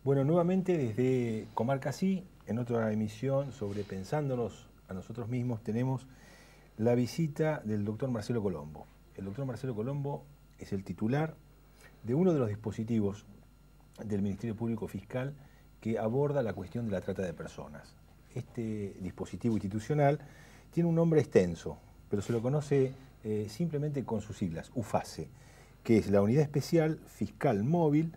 Bueno, nuevamente desde Comarca Sí, en otra emisión sobre Pensándonos a nosotros mismos, tenemos la visita del doctor Marcelo Colombo. El doctor Marcelo Colombo es el titular de uno de los dispositivos del Ministerio Público Fiscal que aborda la cuestión de la trata de personas. Este dispositivo institucional tiene un nombre extenso, pero se lo conoce simplemente con sus siglas, UFACE, que es la Unidad Especial Fiscal Móvil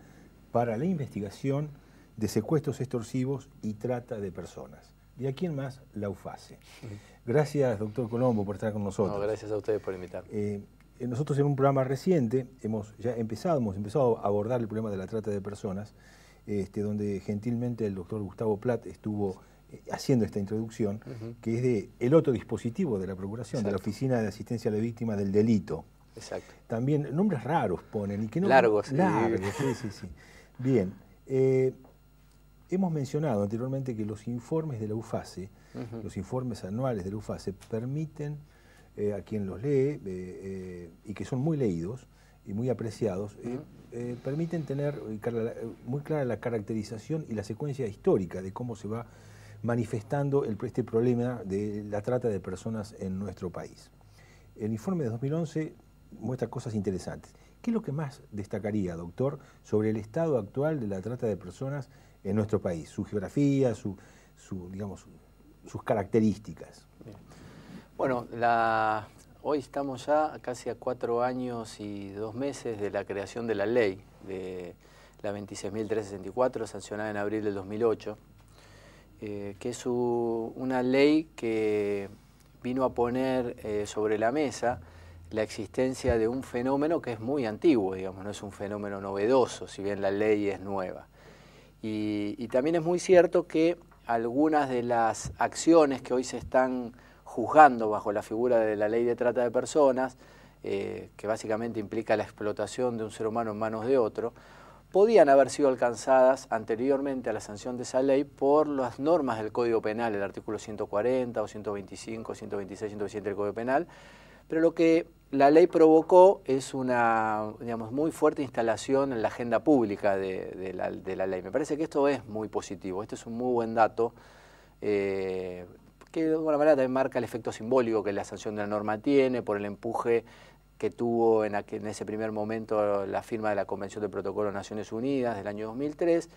para la investigación de secuestros extorsivos y trata de personas. ¿Y a quién más? La UFACE. Gracias, doctor Colombo, por estar con nosotros. No, gracias a ustedes por invitarme. Nosotros en un programa reciente hemos empezado a abordar el problema de la trata de personas, donde gentilmente el doctor Gustavo Platt estuvo haciendo esta introducción, que es de el otro dispositivo de la Procuración, de la Oficina de Asistencia a la Víctima del Delito. Exacto. También nombres raros ponen. Y que no, largos. Largos, sí. Bien. Hemos mencionado anteriormente que los informes de la UFACE, los informes anuales de la UFACE, permiten a quien los lee, y que son muy leídos y muy apreciados, permiten tener muy clara la caracterización y la secuencia histórica de cómo se va manifestando este problema de la trata de personas en nuestro país. El informe de 2011 muestra cosas interesantes. ¿Qué es lo que más destacaría, doctor, sobre el estado actual de la trata de personas en nuestro país? Su geografía, sus características. Bien. Bueno, hoy estamos ya casi a 4 años y 2 meses de la creación de la ley, de la 26.364, sancionada en abril del 2008, que es una ley que vino a poner sobre la mesa la existencia de un fenómeno que es muy antiguo, digamos, no es un fenómeno novedoso, si bien la ley es nueva. Y también es muy cierto que algunas de las acciones que hoy se están juzgando bajo la figura de la ley de trata de personas, que básicamente implica la explotación de un ser humano en manos de otro, podían haber sido alcanzadas anteriormente a la sanción de esa ley por las normas del Código Penal, el artículo 140 o 125, 126, 127 del Código Penal, pero lo que la ley provocó es una, muy fuerte instalación en la agenda pública de la ley. Me parece que esto es muy positivo, este es un muy buen dato, que de alguna manera también marca el efecto simbólico que la sanción de la norma tiene, por el empuje que tuvo en ese primer momento la firma de la Convención del Protocolo de Naciones Unidas del año 2003,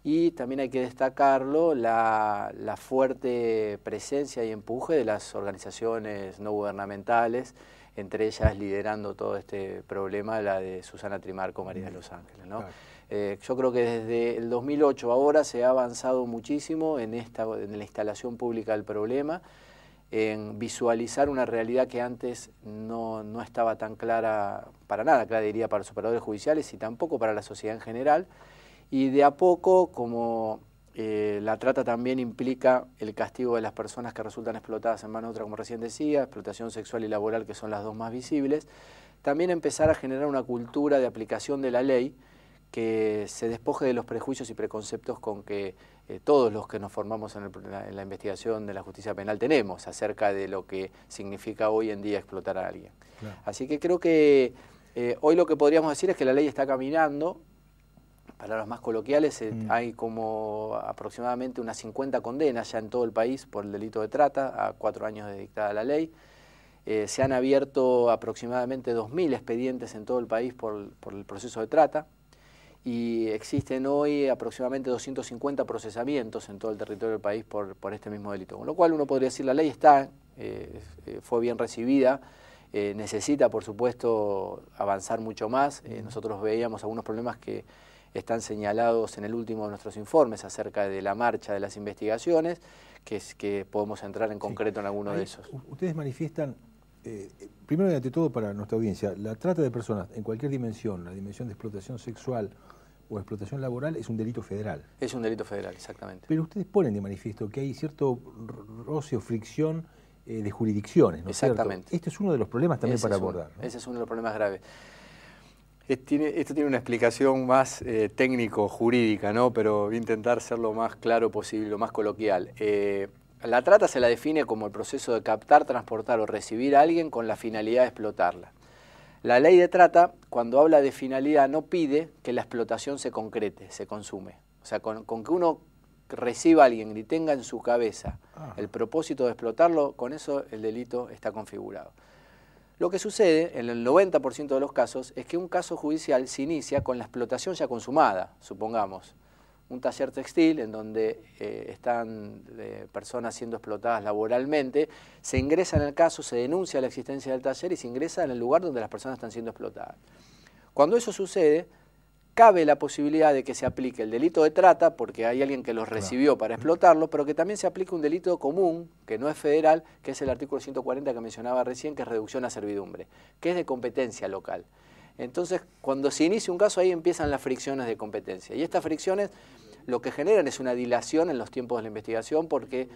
y también hay que destacarlo la fuerte presencia y empuje de las organizaciones no gubernamentales, entre ellas liderando todo este problema la de Susana Trimarco, María de los Ángeles, ¿no? Claro. Yo creo que desde el 2008 ahora se ha avanzado muchísimo en la instalación pública del problema, en visualizar una realidad que antes no estaba tan clara, para nada clara, diría, para los operadores judiciales y tampoco para la sociedad en general. Y de a poco, como la trata también implica el castigo de las personas que resultan explotadas en manos de otra, como recién decía, explotación sexual y laboral, que son las dos más visibles, también empezar a generar una cultura de aplicación de la ley que se despoje de los prejuicios y preconceptos con que todos los que nos formamos en la investigación de la justicia penal tenemos acerca de lo que significa hoy en día explotar a alguien. Claro. Así que creo que hoy lo que podríamos decir es que la ley está caminando. Palabras más coloquiales, hay como aproximadamente unas 50 condenas ya en todo el país por el delito de trata, a 4 años de dictada la ley. Se han abierto aproximadamente 2.000 expedientes en todo el país por el proceso de trata, y existen hoy aproximadamente 250 procesamientos en todo el territorio del país por este mismo delito. Con lo cual uno podría decir la ley está, fue bien recibida, necesita por supuesto avanzar mucho más. Nosotros veíamos algunos problemas que están señalados en el último de nuestros informes acerca de la marcha de las investigaciones, que podemos entrar en concreto en alguno de esos. Ustedes manifiestan, primero y ante todo para nuestra audiencia, la trata de personas en cualquier dimensión, la dimensión de explotación sexual o explotación laboral, es un delito federal. Es un delito federal, exactamente. Pero ustedes ponen de manifiesto que hay cierto roce o fricción de jurisdicciones, ¿no es cierto? Exactamente. Este es uno de los problemas también para abordar, ¿no? Ese es uno de los problemas graves. Esto tiene una explicación más técnico-jurídica, ¿no? Pero voy a intentar ser lo más claro posible, lo más coloquial. La trata se la define como el proceso de captar, transportar o recibir a alguien con la finalidad de explotarla. La ley de trata, cuando habla de finalidad, no pide que la explotación se concrete, se consume. O sea, con que uno reciba a alguien y tenga en su cabeza el propósito de explotarlo, con eso el delito está configurado. Lo que sucede en el 90% de los casos es que un caso judicial se inicia con la explotación ya consumada, supongamos. Un taller textil en donde están personas siendo explotadas laboralmente, se ingresa en el caso, se denuncia la existencia del taller y se ingresa en el lugar donde las personas están siendo explotadas. Cuando eso sucede, cabe la posibilidad de que se aplique el delito de trata, porque hay alguien que los recibió para explotarlo, pero que también se aplique un delito común, que no es federal, que es el artículo 140 que mencionaba recién, que es reducción a servidumbre, que es de competencia local. Entonces, cuando se inicia un caso, ahí empiezan las fricciones de competencia. Y estas fricciones lo que generan es una dilación en los tiempos de la investigación, porque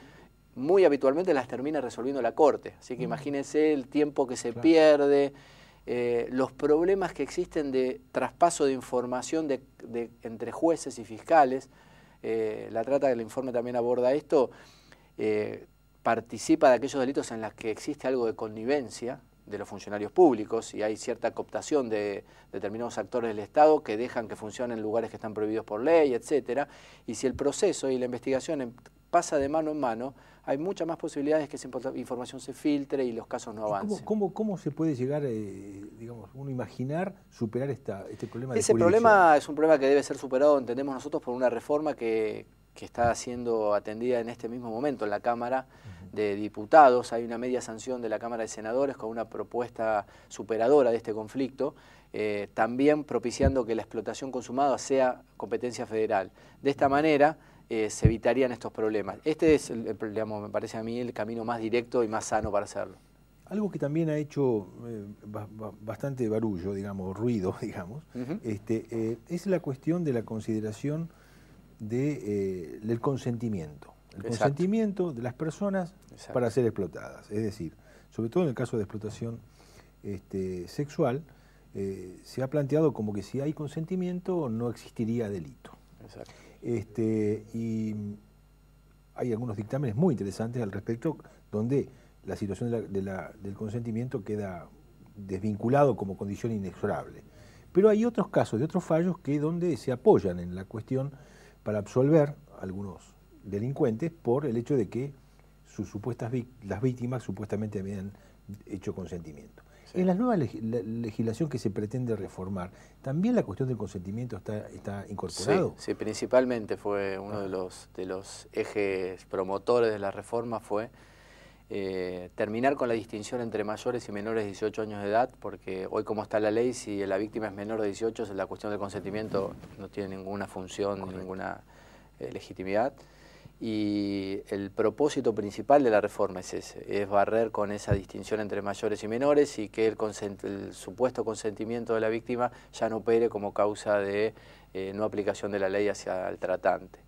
muy habitualmente las termina resolviendo la Corte. Así que imagínense el tiempo que se pierde, los problemas que existen de traspaso de información entre jueces y fiscales. La trata del informe también aborda esto, participa de aquellos delitos en los que existe algo de connivencia de los funcionarios públicos y hay cierta cooptación de determinados actores del Estado que dejan que funcionen en lugares que están prohibidos por ley, etcétera. Y si el proceso y la investigación pasa de mano en mano, hay muchas más posibilidades que esa información se filtre y los casos no avancen. ¿Cómo se puede llegar, digamos, uno imaginar superar este problema de Ese problema es un problema que debe ser superado, entendemos nosotros, por una reforma que está siendo atendida en este mismo momento en la Cámara de Diputados. Hay una media sanción de la Cámara de Senadores con una propuesta superadora de este conflicto, también propiciando que la explotación consumada sea competencia federal. De esta manera se evitarían estos problemas. Este es, digamos, me parece a mí, el camino más directo y más sano para hacerlo. Algo que también ha hecho bastante barullo, digamos, ruido, digamos, es la cuestión de la consideración del consentimiento. El consentimiento de las personas para ser explotadas. Es decir, sobre todo en el caso de explotación sexual, se ha planteado como que si hay consentimiento no existiría delito. Exacto. Y hay algunos dictámenes muy interesantes al respecto donde la situación del consentimiento queda desvinculado como condición inexorable. Pero hay otros casos de otros fallos donde se apoyan en la cuestión para absolver a algunos delincuentes por el hecho de que las víctimas supuestamente habían hecho consentimiento. En la nueva legislación que se pretende reformar, ¿también la cuestión del consentimiento está incorporado? Sí, principalmente fue uno de los ejes promotores de la reforma fue terminar con la distinción entre mayores y menores de 18 años de edad, porque hoy como está la ley, si la víctima es menor de 18, la cuestión del consentimiento no tiene ninguna función, ni ninguna legitimidad. Y el propósito principal de la reforma es ese, es barrer con esa distinción entre mayores y menores y que el supuesto consentimiento de la víctima ya no opere como causa de no aplicación de la ley hacia el tratante.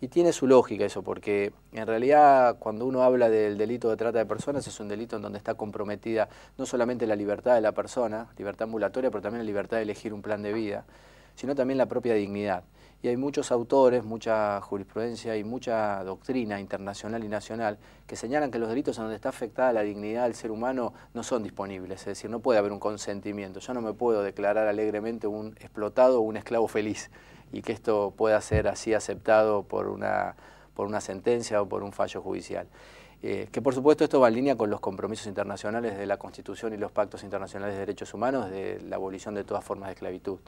Y tiene su lógica eso, porque en realidad cuando uno habla del delito de trata de personas es un delito en donde está comprometida no solamente la libertad de la persona, libertad ambulatoria, pero también la libertad de elegir un plan de vida, sino también la propia dignidad. Y hay muchos autores, mucha jurisprudencia y mucha doctrina internacional y nacional que señalan que los delitos en donde está afectada la dignidad del ser humano no son disponibles, es decir, no puede haber un consentimiento. Yo no me puedo declarar alegremente un explotado o un esclavo feliz y que esto pueda ser así aceptado por una sentencia o por un fallo judicial. Que por supuesto esto va en línea con los compromisos internacionales de la Constitución y los pactos internacionales de derechos humanos de la abolición de todas formas de esclavitud.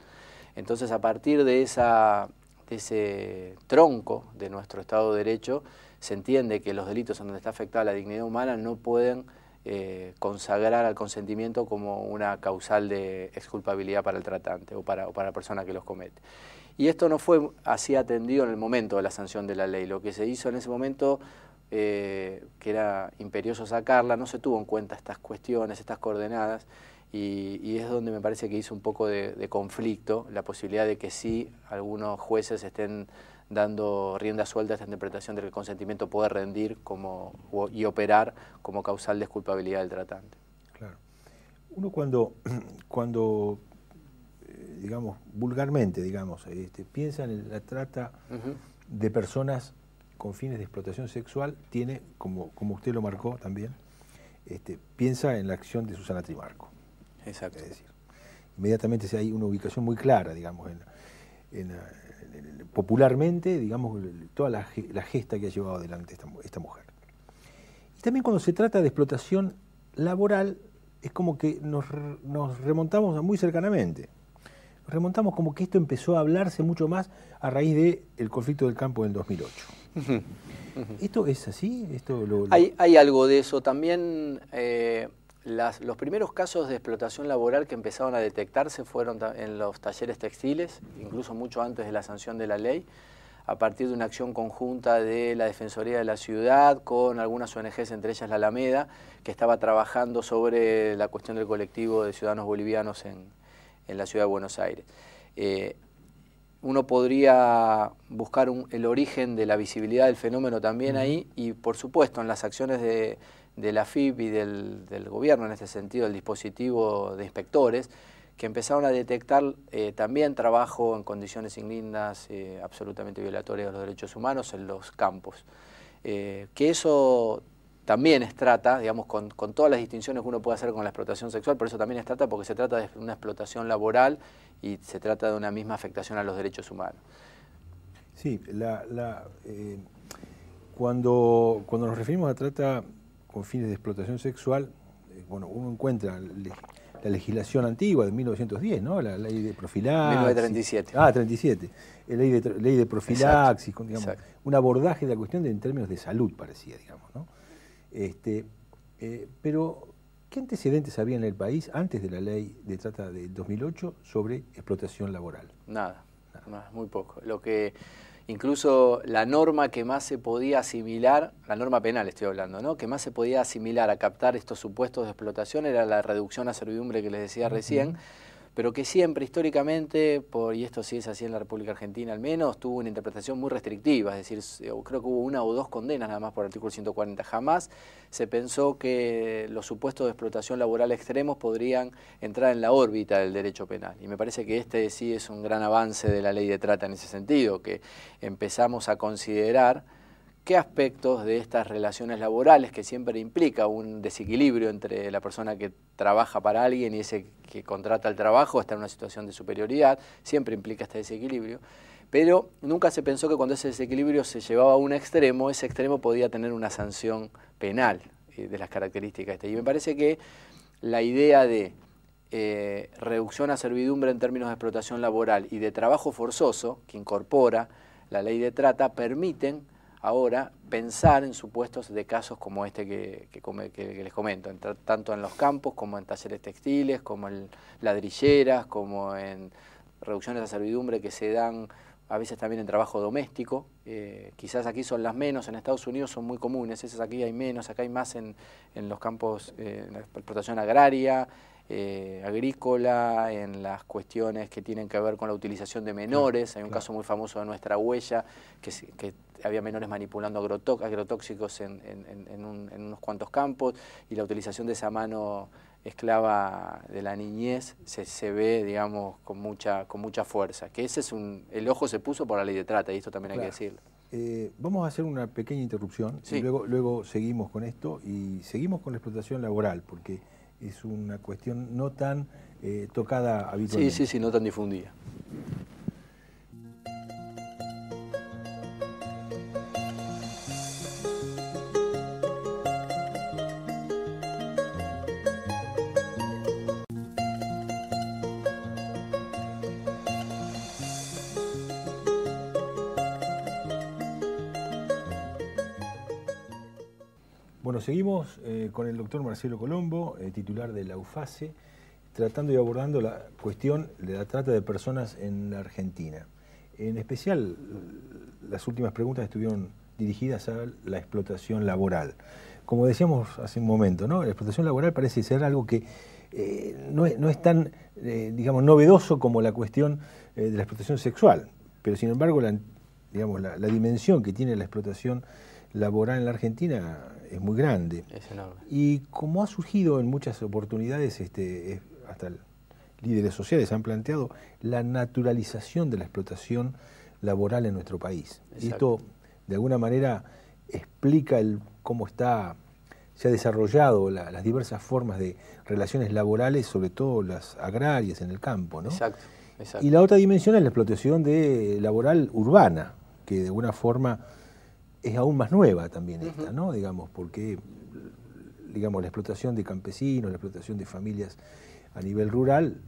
Entonces, a partir de ese tronco de nuestro Estado de Derecho, se entiende que los delitos en donde está afectada la dignidad humana no pueden consagrar al consentimiento como una causal de exculpabilidad para el tratante o para la persona que los comete. Y esto no fue así atendido en el momento de la sanción de la ley. Lo que se hizo en ese momento, que era imperioso sacarla, no se tuvo en cuenta estas cuestiones, estas coordenadas, y es donde me parece que hizo un poco de conflicto la posibilidad de que sí algunos jueces estén dando rienda suelta a esta interpretación de que el consentimiento puede rendir y operar como causal de culpabilidad del tratante. Claro. Uno cuando digamos, vulgarmente, digamos, piensa en la trata de personas con fines de explotación sexual, tiene, como usted lo marcó también, piensa en la acción de Susana Trimarco. Exacto. Es decir, inmediatamente hay una ubicación muy clara, digamos. popularmente, digamos, toda la gesta que ha llevado adelante esta mujer. Y también cuando se trata de explotación laboral, es como que nos remontamos muy cercanamente. Nos remontamos como que esto empezó a hablarse mucho más a raíz del conflicto del campo del 2008. ¿Esto es así? Hay algo de eso. También los primeros casos de explotación laboral que empezaron a detectarse fueron en los talleres textiles, incluso mucho antes de la sanción de la ley, a partir de una acción conjunta de la Defensoría de la Ciudad con algunas ONGs, entre ellas la Alameda, que estaba trabajando sobre la cuestión del colectivo de ciudadanos bolivianos en la ciudad de Buenos Aires. Uno podría buscar el origen de la visibilidad del fenómeno también ahí, y por supuesto en las acciones de la AFIP y del gobierno, en este sentido, el dispositivo de inspectores, que empezaron a detectar también trabajo en condiciones indignas, absolutamente violatorias de los derechos humanos en los campos. Que eso también es trata, digamos, con todas las distinciones que uno puede hacer con la explotación sexual, por eso también es trata, porque se trata de una explotación laboral y se trata de una misma afectación a los derechos humanos. Sí, cuando nos referimos a trata con fines de explotación sexual, bueno, uno encuentra la legislación antigua de 1910, ¿no? La ley de profilaxis. 1937. 37. Ley de profilaxis, Exacto. digamos, Exacto. Un abordaje de la cuestión en términos de salud, parecía, digamos, ¿no? Pero, ¿qué antecedentes había en el país antes de la ley de trata del 2008 sobre explotación laboral? Nada, muy poco. Incluso la norma que más se podía asimilar, la norma penal estoy hablando, ¿no? Que más se podía asimilar a captar estos supuestos de explotación era la reducción a servidumbre que les decía recién, pero que siempre históricamente, y esto sí es así en la República Argentina al menos, tuvo una interpretación muy restrictiva, es decir, creo que hubo 1 o 2 condenas nada más por el artículo 140. Jamás se pensó que los supuestos de explotación laboral extremos podrían entrar en la órbita del derecho penal. Y me parece que este sí es un gran avance de la ley de trata en ese sentido, que empezamos a considerar qué aspectos de estas relaciones laborales, que siempre implica un desequilibrio entre la persona que trabaja para alguien y ese que contrata el trabajo, está en una situación de superioridad, siempre implica este desequilibrio, pero nunca se pensó que cuando ese desequilibrio se llevaba a un extremo, ese extremo podía tener una sanción penal de las características. Y me parece que la idea de reducción a servidumbre en términos de explotación laboral y de trabajo forzoso, que incorpora la ley de trata, permiten ahora pensar en supuestos de casos como este que les comento, tanto en los campos como en talleres textiles, como en ladrilleras, como en reducciones a servidumbre que se dan a veces también en trabajo doméstico. Quizás aquí son las menos, en Estados Unidos son muy comunes, esas aquí hay menos, acá hay más en los campos, en la explotación agraria, agrícola, en las cuestiones que tienen que ver con la utilización de menores. Hay un caso muy famoso de Nuestra Huella, que había menores manipulando agrotóxicos en unos cuantos campos, y la utilización de esa mano esclava de la niñez se ve, digamos, con mucha fuerza. Que ese es el ojo se puso por la ley de trata, y esto también hay que decirlo. Vamos a hacer una pequeña interrupción, sí. Y luego seguimos con esto, y seguimos con la explotación laboral, porque es una cuestión no tan tocada habitualmente. Sí, no tan difundida. Bueno, seguimos con el doctor Marcelo Colombo, titular de la UFACE, tratando y abordando la cuestión de la trata de personas en la Argentina. En especial, las últimas preguntas estuvieron dirigidas a la explotación laboral. Como decíamos hace un momento, ¿no? La explotación laboral parece ser algo que no es tan, digamos, novedoso como la cuestión de la explotación sexual, pero sin embargo, la dimensión que tiene la explotación laboral en la Argentina es muy grande. Es enorme. Y como ha surgido en muchas oportunidades, hasta líderes sociales han planteado la naturalización de la explotación laboral en nuestro país. Exacto. Y esto, de alguna manera, explica cómo se ha desarrollado las diversas formas de relaciones laborales, sobre todo las agrarias en el campo, ¿no? Exacto. exacto. Y la otra dimensión es la explotación laboral urbana, que de alguna forma es aún más nueva también esta, ¿no? Digamos, porque la explotación de campesinos, la explotación de familias a nivel rural,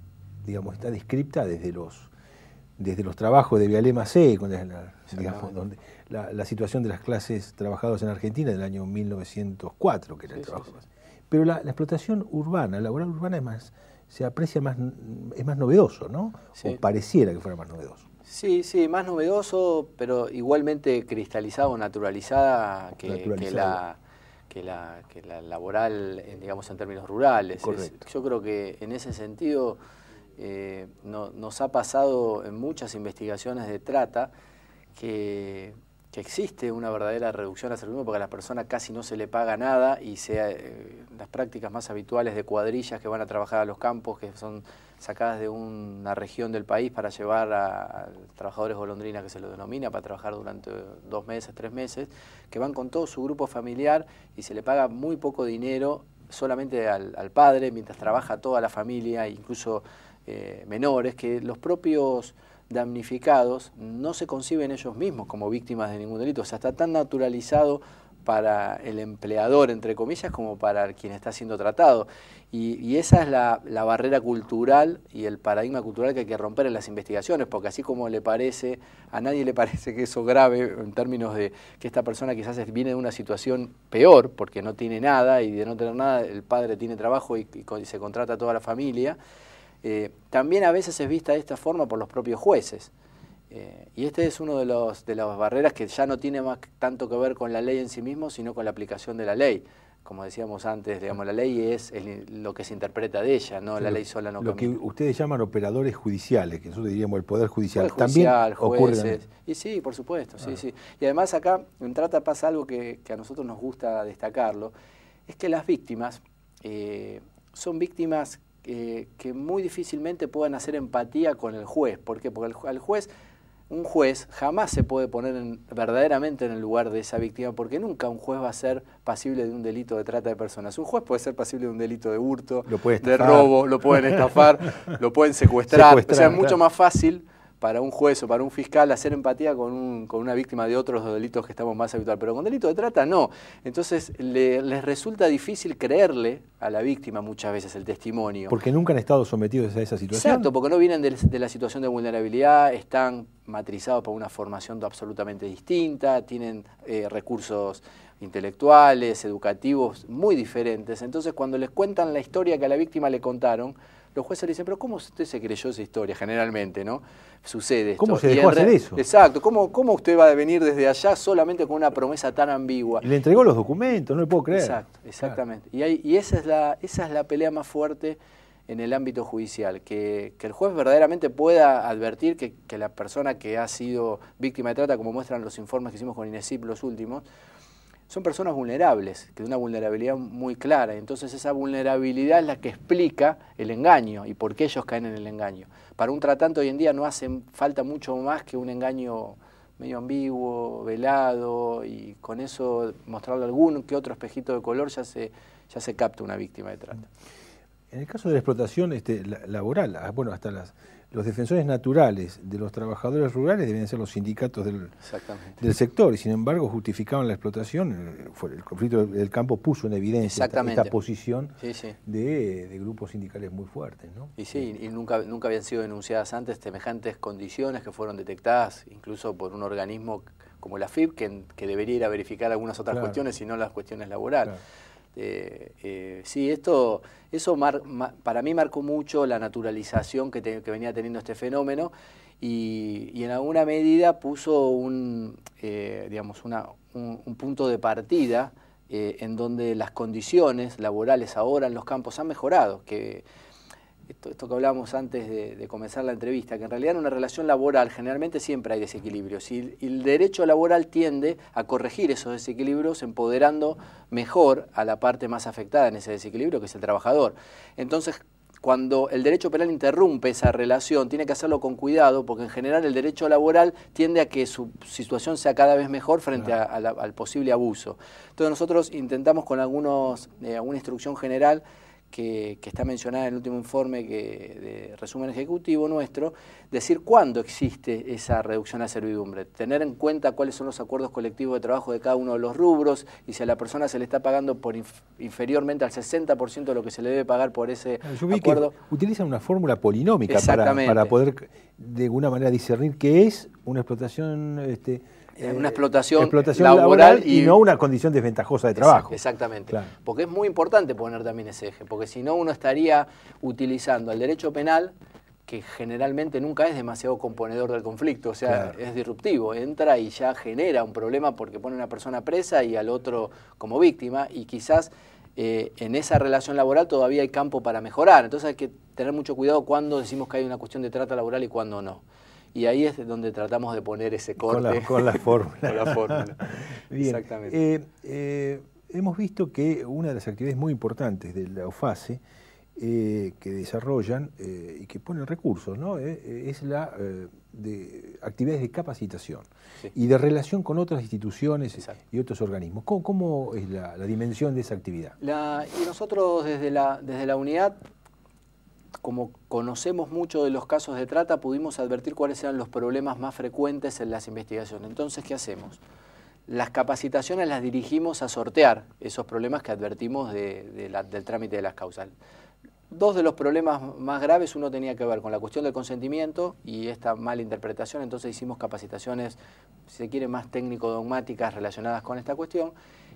digamos, está descripta desde los trabajos de Vialé Macé, donde la situación de las clases trabajadoras en Argentina del año 1904, que era el trabajo. Sí. Pero la explotación urbana, la laboral urbana se aprecia más, es más novedoso, ¿no? Sí. O pareciera que fuera más novedoso. Sí, sí, más novedoso, pero igualmente cristalizada o naturalizada que la laboral, digamos, en términos rurales. Yo creo que en ese sentido nos ha pasado en muchas investigaciones de trata que existe una verdadera reducción al servicio porque a la persona casi no se le paga nada y las prácticas más habituales de cuadrillas que van a trabajar a los campos, que son sacadas de una región del país para llevar a trabajadores golondrinas, que se lo denomina, para trabajar durante 2 meses, 3 meses, que van con todo su grupo familiar y se le paga muy poco dinero solamente al padre, mientras trabaja toda la familia, incluso menores, que los propios damnificados no se conciben ellos mismos como víctimas de ningún delito. O sea, está tan naturalizado para el empleador, entre comillas, como para quien está siendo tratado. Y esa es la barrera cultural y el paradigma cultural que hay que romper en las investigaciones, porque así como a nadie le parece que eso grave en términos de que esta persona quizás viene de una situación peor, porque no tiene nada, y de no tener nada, el padre tiene trabajo y se contrata a toda la familia. También a veces es vista de esta forma por los propios jueces. Y este es uno de las barreras que ya no tiene más tanto que ver con la ley en sí mismo, sino con la aplicación de la ley. Como decíamos antes, digamos, la ley es lo que se interpreta de ella, no, sí, la ley sola no lo camina. Que ustedes llaman operadores judiciales, que nosotros diríamos el Poder Judicial. El judicial, también jueces. Y sí, por supuesto, sí, sí. Y además acá en trata pasa algo que a nosotros nos gusta destacarlo, es que las víctimas son víctimas que muy difícilmente puedan hacer empatía con el juez. ¿Por qué? Porque un juez jamás se puede poner verdaderamente en el lugar de esa víctima, porque nunca un juez va a ser pasible de un delito de trata de personas. Un juez puede ser pasible de un delito de hurto, de robo, lo pueden estafar, lo pueden secuestrar. O sea, es mucho más fácil para un juez o para un fiscal hacer empatía con una víctima de otros delitos que estamos más habituales, pero con delito de trata no. Entonces les resulta difícil creerle a la víctima muchas veces el testimonio. Porque nunca han estado sometidos a esa situación. Exacto, porque no vienen de la situación de vulnerabilidad, están matrizados por una formación absolutamente distinta, tienen recursos intelectuales, educativos muy diferentes. Entonces cuando les cuentan la historia que a la víctima le contaron, los jueces le dicen, pero ¿cómo usted se creyó esa historia? Generalmente, ¿no? Sucede esto. ¿Cómo se dejó hacer eso? Exacto. ¿Cómo usted va a venir desde allá solamente con una promesa tan ambigua? Y le entregó los documentos, no le puedo creer. Exacto, exactamente. Claro. Y esa es la pelea más fuerte en el ámbito judicial, que el juez verdaderamente pueda advertir que la persona que ha sido víctima de trata, como muestran los informes que hicimos con INESIP los últimos, son personas vulnerables, que de una vulnerabilidad muy clara. Entonces esa vulnerabilidad es la que explica el engaño y por qué ellos caen en el engaño. Para un tratante hoy en día no hace falta mucho más que un engaño medio ambiguo, velado, y con eso mostrarle algún que otro espejito de color ya se capta una víctima de trata. En el caso de la explotación laboral, bueno, hasta los defensores naturales de los trabajadores rurales deben ser los sindicatos del sector, y sin embargo justificaban la explotación. El conflicto del campo puso en evidencia esta posición de grupos sindicales muy fuertes, ¿no? Y sí, y nunca habían sido denunciadas antes semejantes condiciones que fueron detectadas incluso por un organismo como la FIP, que debería ir a verificar algunas otras cuestiones y no las cuestiones laborales. Sí, eso para mí marcó mucho la naturalización que venía teniendo este fenómeno y en alguna medida puso un punto de partida en donde las condiciones laborales ahora en los campos han mejorado, que esto que hablábamos antes de comenzar la entrevista, que en realidad en una relación laboral generalmente siempre hay desequilibrios y el derecho laboral tiende a corregir esos desequilibrios empoderando mejor a la parte más afectada en ese desequilibrio, que es el trabajador. Entonces, cuando el derecho penal interrumpe esa relación, tiene que hacerlo con cuidado, porque en general el derecho laboral tiende a que su situación sea cada vez mejor frente al posible abuso. Entonces nosotros intentamos con alguna instrucción general que está mencionada en el último informe de resumen ejecutivo nuestro, decir cuándo existe esa reducción a servidumbre, tener en cuenta cuáles son los acuerdos colectivos de trabajo de cada uno de los rubros y si a la persona se le está pagando por inferiormente al 60% de lo que se le debe pagar por ese Yo vi acuerdo. Que utilizan una fórmula polinómica para poder de alguna manera discernir qué es una explotación... una explotación laboral y no una condición desventajosa de trabajo. Exactamente. Claro. Porque es muy importante poner también ese eje, porque si no uno estaría utilizando el derecho penal, que generalmente nunca es demasiado componedor del conflicto, o sea, es disruptivo, entra y ya genera un problema porque pone a una persona presa y al otro como víctima, y quizás en esa relación laboral todavía hay campo para mejorar. Entonces hay que tener mucho cuidado cuando decimos que hay una cuestión de trata laboral y cuando no. Y ahí es donde tratamos de poner ese corte. Con la fórmula. Con la fórmula. Bien. Exactamente. Hemos visto que una de las actividades muy importantes de la OFACE que desarrollan y que ponen recursos, ¿no? Es la de actividades de capacitación y de relación con otras instituciones y otros organismos. ¿Cómo es la dimensión de esa actividad? Y nosotros desde la unidad, como conocemos mucho de los casos de trata, pudimos advertir cuáles eran los problemas más frecuentes en las investigaciones. Entonces, ¿qué hacemos? Las capacitaciones las dirigimos a sortear esos problemas que advertimos del trámite de las causas. Dos de los problemas más graves, uno tenía que ver con la cuestión del consentimiento y esta mala interpretación, entonces hicimos capacitaciones, si se quiere, más técnico-dogmáticas relacionadas con esta cuestión.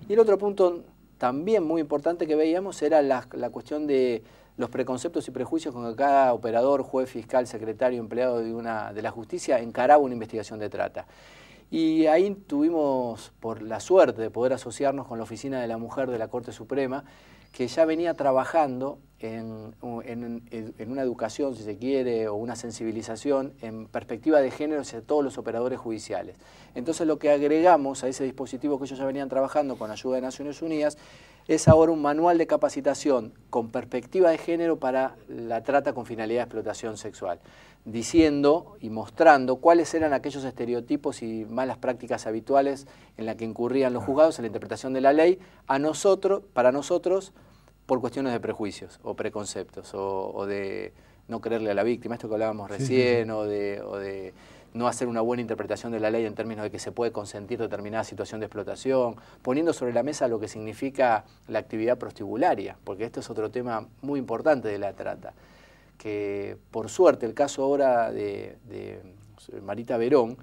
Y el otro punto también muy importante que veíamos era la cuestión de los preconceptos y prejuicios con que cada operador, juez, fiscal, secretario, empleado de la justicia encaraba una investigación de trata. Y ahí tuvimos por la suerte de poder asociarnos con la Oficina de la Mujer de la Corte Suprema, que ya venía trabajando en una educación, si se quiere, o una sensibilización en perspectiva de género hacia todos los operadores judiciales. Entonces lo que agregamos a ese dispositivo que ellos ya venían trabajando con ayuda de Naciones Unidas es ahora un manual de capacitación con perspectiva de género para la trata con finalidad de explotación sexual, diciendo y mostrando cuáles eran aquellos estereotipos y malas prácticas habituales en las que incurrían los juzgados en la interpretación de la ley para nosotros, por cuestiones de prejuicios o preconceptos o de no creerle a la víctima, esto que hablábamos recién, o de no hacer una buena interpretación de la ley en términos de que se puede consentir determinada situación de explotación, poniendo sobre la mesa lo que significa la actividad prostibularia, porque esto es otro tema muy importante de la trata, que por suerte el caso ahora de Marita Verón,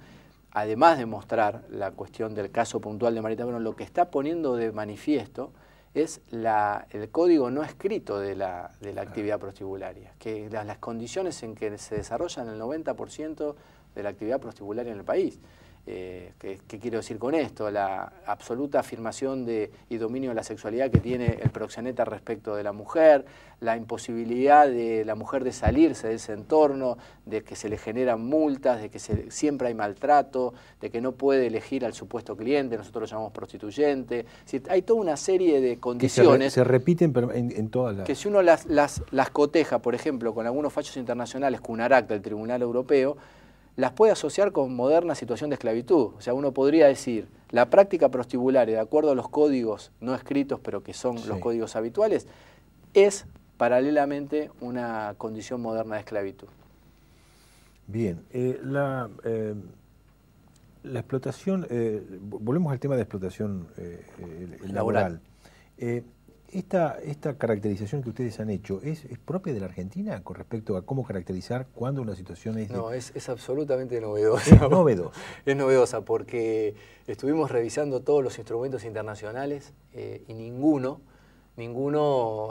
además de mostrar la cuestión del caso puntual de Marita Verón, lo que está poniendo de manifiesto es el código no escrito de la actividad prostibularia, que las condiciones en que se desarrollan el 90% de la actividad prostibularia en el país. ¿Qué quiero decir con esto? La absoluta afirmación y dominio de la sexualidad que tiene el proxeneta respecto de la mujer, la imposibilidad de la mujer de salirse de ese entorno, de que se le generan multas, de que siempre hay maltrato, de que no puede elegir al supuesto cliente, nosotros lo llamamos prostituyente. Es decir, hay toda una serie de condiciones que se repiten en todas las... Que si uno las coteja, por ejemplo, con algunos fallos internacionales, CUNARAC del Tribunal Europeo, las puede asociar con moderna situación de esclavitud. O sea, uno podría decir, la práctica prostibularia, de acuerdo a los códigos no escritos, pero que son los códigos habituales, es paralelamente una condición moderna de esclavitud. Bien, la explotación, volvemos al tema de explotación laboral. Esta caracterización que ustedes han hecho, ¿es propia de la Argentina con respecto a cómo caracterizar cuando una situación es... No, es absolutamente novedosa. Es novedosa. Es novedosa porque estuvimos revisando todos los instrumentos internacionales y ninguno,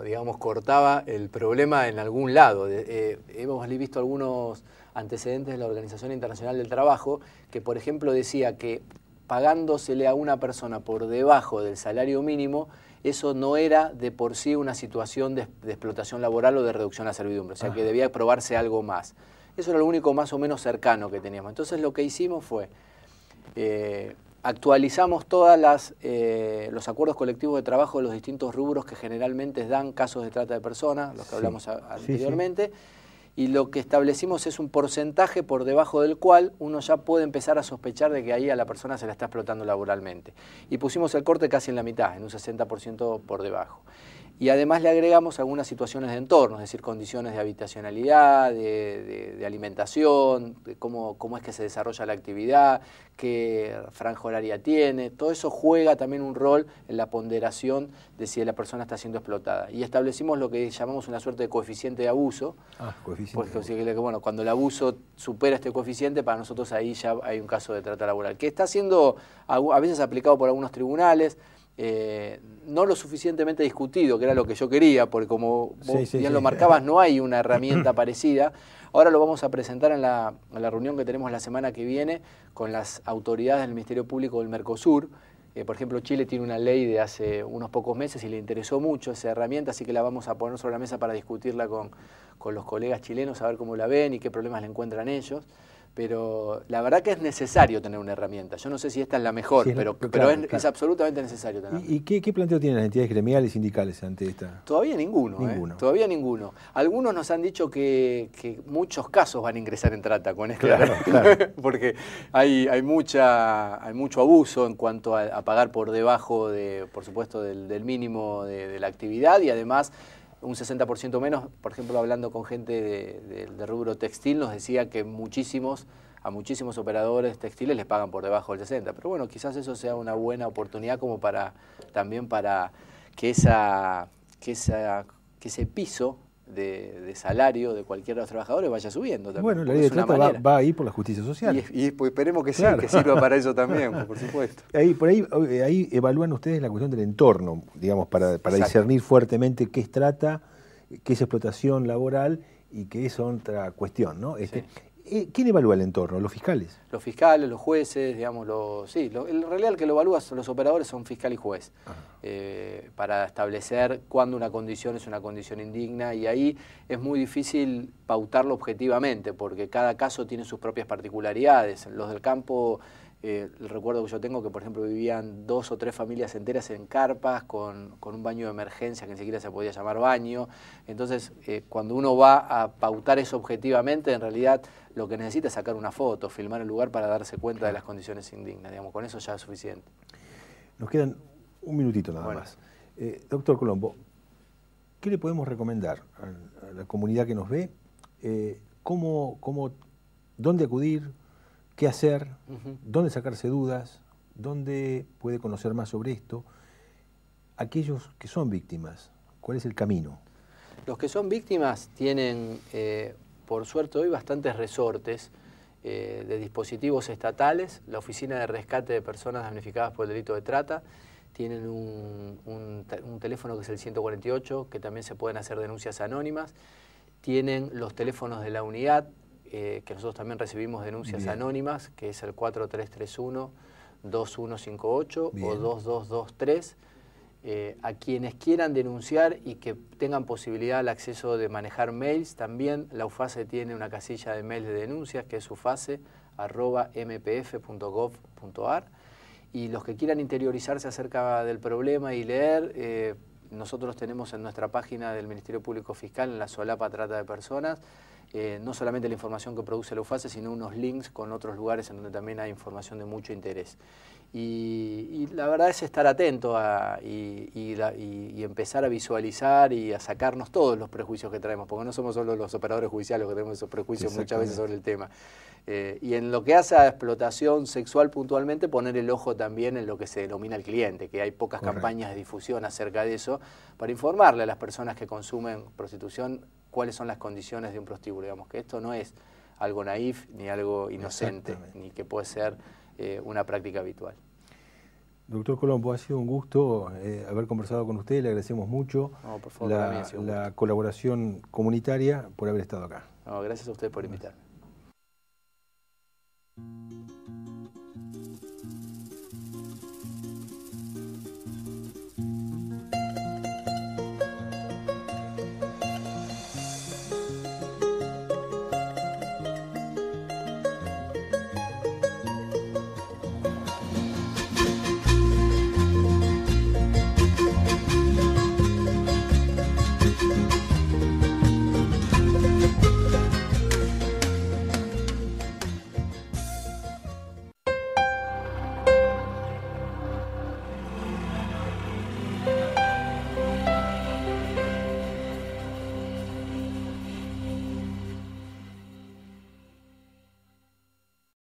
digamos, cortaba el problema en algún lado. Hemos visto algunos antecedentes de la Organización Internacional del Trabajo que, por ejemplo, decía que pagándosele a una persona por debajo del salario mínimo, eso no era de por sí una situación de explotación laboral o de reducción a servidumbre, o sea que debía probarse algo más. Eso era lo único más o menos cercano que teníamos. Entonces lo que hicimos fue, actualizamos todos los acuerdos colectivos de trabajo de los distintos rubros que generalmente dan casos de trata de personas, los que hablamos anteriormente, y lo que establecimos es un porcentaje por debajo del cual uno ya puede empezar a sospechar de que ahí a la persona se la está explotando laboralmente. Y pusimos el corte casi en la mitad, en un 60% por debajo. Y además le agregamos algunas situaciones de entorno, es decir, condiciones de habitacionalidad, de alimentación, de cómo es que se desarrolla la actividad, qué franja horaria tiene. Todo eso juega también un rol en la ponderación de si la persona está siendo explotada. Y establecimos lo que llamamos una suerte de coeficiente de abuso. Coeficiente. Pues, bueno, cuando el abuso supera este coeficiente, para nosotros ahí ya hay un caso de trata laboral, que está siendo a veces aplicado por algunos tribunales. No lo suficientemente discutido, que era lo que yo quería, porque como vos bien lo marcabas, no hay una herramienta parecida. Ahora lo vamos a presentar en la reunión que tenemos la semana que viene con las autoridades del Ministerio Público del Mercosur. Por ejemplo, Chile tiene una ley de hace unos pocos meses y le interesó mucho esa herramienta, así que la vamos a poner sobre la mesa para discutirla con los colegas chilenos, a ver cómo la ven y qué problemas le encuentran ellos. Pero la verdad que es necesario tener una herramienta. Yo no sé si esta es la mejor, pero es absolutamente necesario tenerla. ¿Y qué planteo tienen las entidades gremiales y sindicales ante esta? Todavía ninguno. Todavía ninguno. Algunos nos han dicho que muchos casos van a ingresar en trata con esto, claro. Porque hay mucho abuso en cuanto a pagar por debajo, por supuesto, del mínimo de la actividad, y además un 60% menos. Por ejemplo, hablando con gente de rubro textil, nos decía que a muchísimos operadores textiles les pagan por debajo del 60%. Pero bueno, quizás eso sea una buena oportunidad como también para que ese piso de salario de cualquiera de los trabajadores vaya subiendo también. Bueno, la ley de trata va a ir por la justicia social. Y pues esperemos que sí, que sirva para eso también, por supuesto. Ahí evalúan ustedes la cuestión del entorno, digamos, para discernir fuertemente qué es trata, qué es explotación laboral y qué es otra cuestión, ¿no? ¿Quién evalúa el entorno? ¿Los fiscales? Los fiscales, los jueces, digamos, en realidad el que lo evalúa son los operadores, son fiscal y juez, para establecer cuándo una condición es una condición indigna, y ahí es muy difícil pautarlo objetivamente, porque cada caso tiene sus propias particularidades. Los del campo, el recuerdo que yo tengo que, por ejemplo, vivían 2 o 3 familias enteras en carpas con un baño de emergencia que ni siquiera se podía llamar baño. Entonces, cuando uno va a pautar eso objetivamente, en realidad lo que necesita es sacar una foto, filmar el lugar para darse cuenta de las condiciones indignas. Digamos, con eso ya es suficiente. Nos quedan un minutito nada más. Doctor Colombo, ¿qué le podemos recomendar a la comunidad que nos ve? ¿Dónde acudir? ¿Qué hacer? ¿Dónde sacarse dudas? ¿Dónde puede conocer más sobre esto? Aquellos que son víctimas, ¿cuál es el camino? Los que son víctimas tienen, por suerte hoy, bastantes resortes de dispositivos estatales. La Oficina de Rescate de Personas Damnificadas por el Delito de Trata tienen un teléfono que es el 148, que también se pueden hacer denuncias anónimas. Tienen los teléfonos de la unidad, que nosotros también recibimos denuncias anónimas, que es el 4331-2158 o 2223. A quienes quieran denunciar y que tengan posibilidad al acceso de manejar mails, también la UFACE tiene una casilla de mails de denuncias, que es ufase@mpf.gov.ar. Y los que quieran interiorizarse acerca del problema y leer, nosotros tenemos en nuestra página del Ministerio Público Fiscal, en la solapa Trata de Personas, no solamente la información que produce la UFACE, sino unos links con otros lugares en donde también hay información de mucho interés. Y la verdad es estar atento y empezar a visualizar y a sacarnos todos los prejuicios que traemos, porque no somos solo los operadores judiciales los que tenemos esos prejuicios muchas veces sobre el tema. Y en lo que hace a explotación sexual puntualmente, poner el ojo también en lo que se denomina el cliente, que hay pocas campañas de difusión acerca de eso, para informarle a las personas que consumen prostitución cuáles son las condiciones de un prostíbulo. Digamos que esto no es algo naif ni algo inocente, ni que puede ser una práctica habitual. Doctor Colombo, ha sido un gusto haber conversado con usted, le agradecemos mucho la colaboración comunitaria por haber estado acá. Gracias a usted por invitarme.